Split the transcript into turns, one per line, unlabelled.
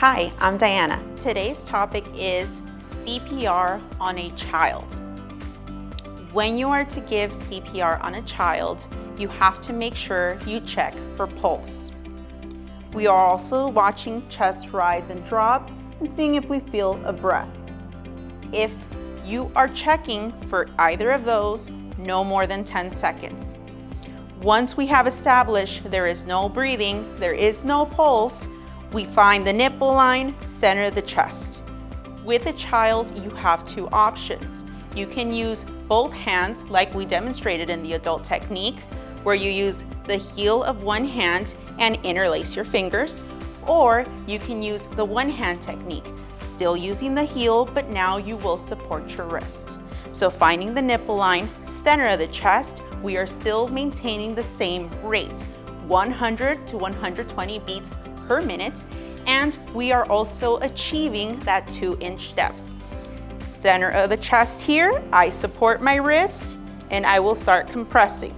Hi, I'm Diana. Today's topic is CPR on a child. When you are to give CPR on a child, you have to make sure you check for pulse. We are also watching chest rise and drop and seeing if we feel a breath. If you are checking for either of those, no more than 10 seconds. Once we have established there is no breathing, there is no pulse, we find the nipple line, center of the chest. With a child, you have two options. You can use both hands like we demonstrated in the adult technique, where you use the heel of one hand and interlace your fingers, or you can use the one hand technique, still using the heel, but now you will support your wrist. So finding the nipple line, center of the chest, we are still maintaining the same rate, 100 to 120 beats per minute, and we are also achieving that 2-inch depth. Center of the chest here, I support my wrist, and I will start compressing.